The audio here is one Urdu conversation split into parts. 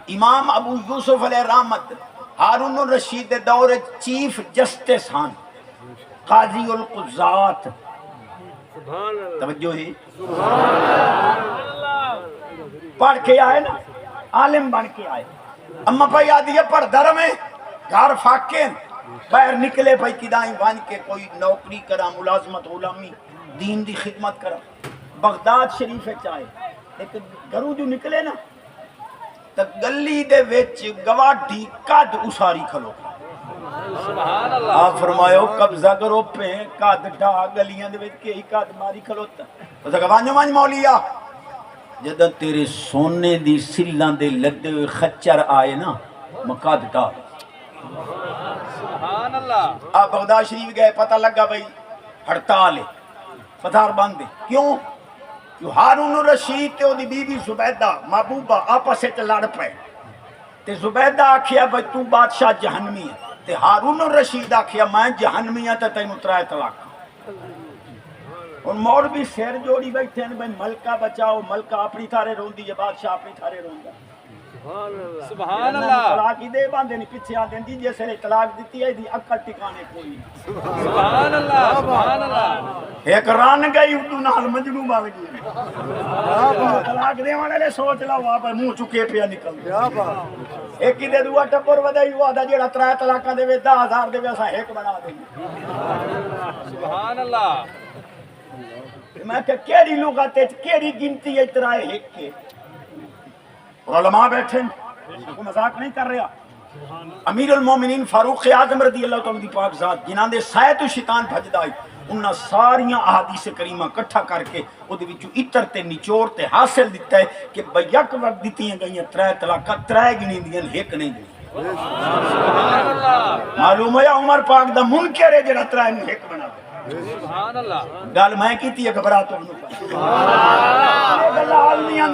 امام ابو یوسف علیہ رحمت ہارون الرشید دے دور چیف جسٹس ہاں، قاضی القضات، توجہ ہی پڑھ کے آئے نا، عالم بن کے آئے. اما پہ یادی ہے پڑھ در میں گھر فاقے باہر نکلے پہ کدائیں بن کے کوئی نوکری کرا، ملازمت غلامی، دین دی خدمت کرا. بغداد شریف چاہے ایک گھروں جو نکلے نا تو گلی دے وچ گواڈی قد اساری کھلو. آپ فرماؤ قبضہ کرو پہ قد ڈا گلیاں دے وچ کے قد ماری کھلوتا. اس کا وانجو وانج مولیا جدہ تیرے سونے دی سلاں دے لدے ہوئے خچر آئے نا مقاد ڈا. سبحان اللہ. آپ بغداد شریف گئے، پتہ لگا بھئی ہڑتال ہے، پتھار بند ہے. کیوں؟ ہارون الرشید تے او دی بی بی زبیدہ محبوبہ آپس وچ لڑ پئے تے زبیدہ آکھیا بھئی تو بادشاہ جہنمی ہے تے ہارون الرشید آکھیا میں جہنمی ہاں تے تینوں 3 طلاق. اور مولوی سیر جوڑی بیٹھے ہیں بھئی ملکہ بچاؤ، ملکہ اپنی تھارے روندی ہے، بادشاہ اپنی تھارے روندا. سبحان اللہ. طلاق ہی دے باندھے نہیں پیچھے آ دیں دی جیسے نے طلاق دیتی ہے دی عقل ٹھکانے کوئی نہیں. سبحان اللہ. سبحان اللہ. ایک ران گئی اردو نال مجنوں بن گئی. طلاق دے والے نے سوچ لا وا منہ چکے پیا نکل. کیا بات. ایک ہی دے دوا ٹپر ودائی ہوا دا جیڑا 3 طلاقاں دے 10,000 دے اساں ایک بنا دیں. سبحان اللہ. میں کہ کیڑی لغت ہے کیڑی گنتی ہے 3 ایک کے. علماء بیٹھے کو مذاق نہیں کر رہا. امیر المومنین فاروق اعظم رضی اللہ تعالیٰ دی پاک ذات جنہاں دے سائے تو شیطان بھجدا ہے، انہاں ساریاں احادیث کریمہ کٹھا کر کے او دے وچوں اتر تے نچوڑ تے حاصل دیتا ہے کہ بیک وقت دتیاں گئیاں 3 طلاقاں 3 گنی دیاں ایک نہیں دی. سبحان اللہ. معلوم ہے عمر پاک دا منکر ہے جڑا 3 نوں ایک بنا دے. سبحان اللہ. گل میں کیتی ہے گھبرا تو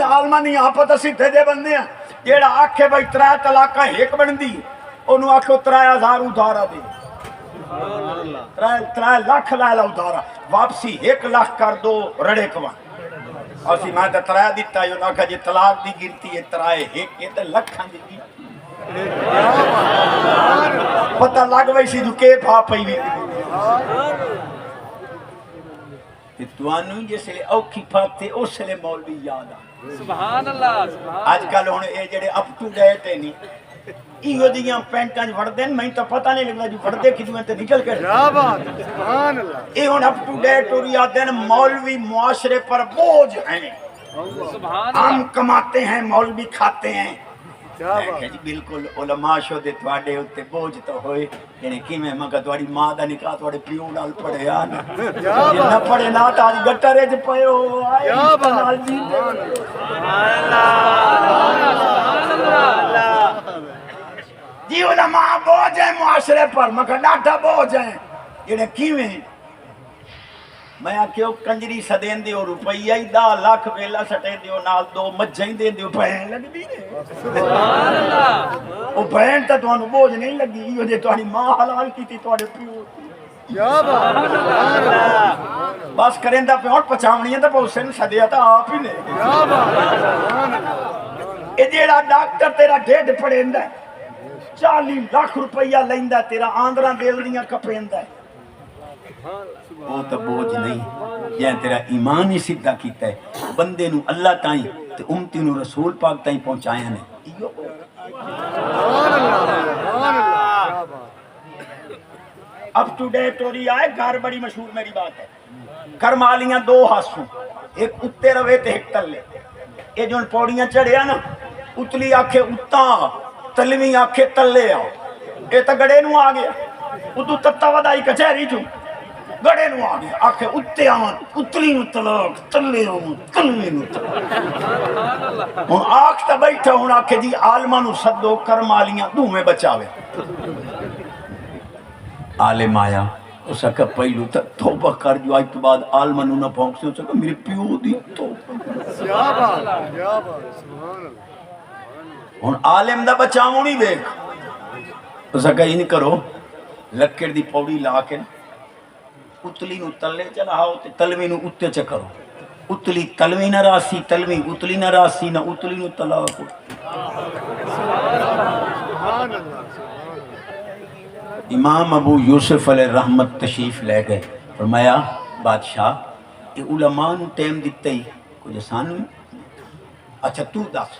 عالماں نہیں آپ تو سیدھے دے بندے ہیں. جیڑا آکھے بھائی 3 طلاقاں ایک بندی انہوں آکھو 3,000 ادھارا دے. 3 لاکھ لالا ادھارا واپسی 1 لاکھ کر دو رڑے کوا. اسی میں تو 3 دیتا ہے انہوں آکھا جی طلاق دی گنتی ہے 3 ایک یہ تو لکھاں دی گنتی. پتہ لگ ویسی جو کے پا پئی بھی توانو جس لئے اوکھی پاتے اس لئے مولوی یاد آ. سبحان اللہ. آج کل ہونے اے جڑے اپ ٹو ڈیٹ ہے نہیں ایو دیاں پینٹاں وڑ دیں میں تو پتہ نہیں لگنا جو وڑ دے کدوں میں تے نکل کر. کیا بات. سبحان اللہ. اے ہن اپ ٹو ڈیٹ اور یاد ہیں مولوی معاشرے پر بوجھ ہیں. سبحان اللہ. ہم کماتے ہیں مولوی کھاتے ہیں. جی بالکل علماء شو دے تواڈے اوتے بوجھ تو ہوئے یعنی کیویں مگر تواڈی ماں دا نکاح تواڈے پیو نال پڑھیا نا نہ پڑھے نا تا گٹرے وچ پئے ہو آئے نال جی. سبحان اللہ. جی علماء بوجھ ہیں معاشرے پر مگر ڈاٹا بوجھ ہیں جڑے کیویں میں آکھیو کنجری سدین دیو روپیہ ہی 10 لاکھ ویلا سٹے دیو نال 2 مجھیں دے دیو بہن لگ دی نے. سبحان اللہ. او بہن تے تانوں بوجھ نہیں لگی ایو جے تہاڈی ماں حلال کیتی تواڈے پیو. کیا بات. سبحان اللہ. بس کریندا پہ ہن پچاونیاں تے پوسے نوں سدیا تے آپ ہی نے. کیا بات. سبحان اللہ. اے جیڑا ڈاکٹر تیرا ڈیڈ پڑھیندا ہے 40 لاکھ روپیہ لیندا تیرا آندراں دل دیاں کپیندا ہے وہ تو بوجھ نہیں جہاں تیرا ایمان ہی سیدھا کیتا ہے بندے نو اللہ تائیں تے امتی نو رسول پاک تائیں پہنچایا نے. اب ٹو ڈیٹ ہو رہی ہے گھر بڑی مشہور میری بات ہے. گھر مالیاں 2 ہاسوں ایک اتے روے تے ایک تلے. یہ جو پوڑیاں چڑھیا نا اتلی آکھے اتاں تلویں آکھے تلے آؤ. یہ تو گڑے نو آ گیا ادو تتا ودائی کچہری چوں گڑے نو آ گیا آکھے اتے آن اتلی نو طلاق تلے آن تلے نو طلاق. ہن آکھ تا بیٹھا ہن آکھے جی عالماں نو سدو کرم والیاں دوویں بچاوے. عالم آیا اس کا پہلو توبہ کر جو آج تو بعد عالماں نو نہ پہنچ سے اس کا میرے پیو دی توبہ. کیا بات. کیا بات. سبحان اللہ. ہن عالم دا بچاؤ نہیں ویکھ اس کا یہ نہیں کرو لکڑ دی پوڑی لا کے اتلی نو تلے چلاؤ تے تلوی نو اتے چ کرو. اتلی تلوی نہ راسی تلوی اتلی نہ راسی نہ اتلی نو طلاق. امام ابو یوسف علیہ رحمت تشریف لے گئے، فرمایا بادشاہ یہ علماء نو ٹائم دیتا ہی کچھ سانو، اچھا تو دس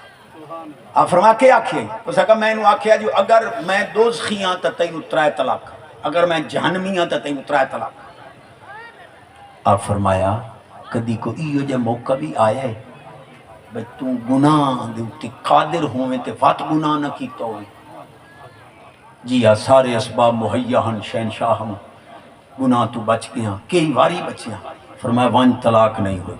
آپ فرما کے آکھے، اس کہا میں نے آکھیا جو اگر میں دوزخی ہاں تا تینو 3 طلاق، اگر میں جہنمی ہاں تا تینو 3 طلاق۔ آپ فرمایا کدی کو ایو جا موقع بھی آیا ہے بھئی تو گناہ دے اتے قادر ہوئے تے وات گناہ نہ کیتا ہوئے؟ جی ہاں سارے اسباب مہیا ہن شہنشاہ ہم، گناہ تو بچ گیا، کئی واری بچیا۔ فرمایا وان طلاق نہیں ہوئی۔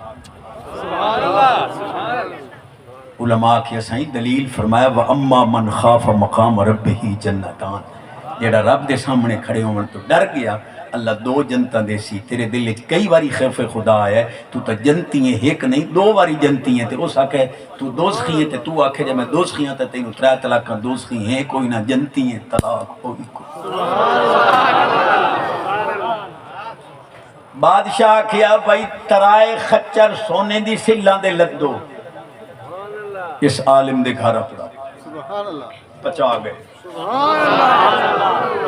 علماء کی اسائیں دلیل فرمایا وَأَمَّا مَنْ خَافَ مَقَامَ رَبِّهِ جَنَّتان، جیڑا رب دے سامنے کھڑے ہومن تو ڈر گیا، اللہ 2 جنتاں دے سی، تیرے دل وچ کئی واری خوف خدا آیا ہے، تو تا جنتی ہیں ایک نہیں 2 واری جنتی ہیں، تے اس آکھے تو دوزخی ہیں، تے تو آکھے جب میں دوزخی ہیں تے تینوں 3 طلاقاں دوزخی ہیں کوئی نہ جنتی ہیں طلاق کوئی کوئی۔ بادشاہ کیا بھائی ترائے خچر سونے دی سلاں دے لدو، اس عالم دے گھر اپنا پچا گئے۔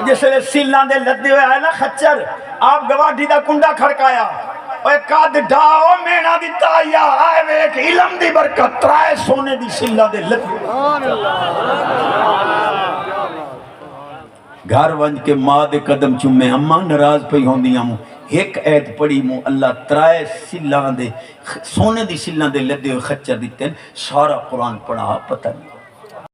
جس لئے سیلان دے لدے ہوئے آئے نا خچر، آپ گواٹی دا کنڈا کھڑکایا، اوہ قاد ڈاؤ مینا دی تائیا آئے وے ایک علم دی برکت 3 سونے دی سیلان دے لدے۔ گھر ونج کے ماں دے قدم چمے اماں نراز پہی ہوندی ہموں، ایک ایت پڑی مو اللہ 3 سیلان دے سونے دی سیلان دے لدے ہوئے خچر دیتے ہیں، سارا قرآن پڑھا پتہ نہیں۔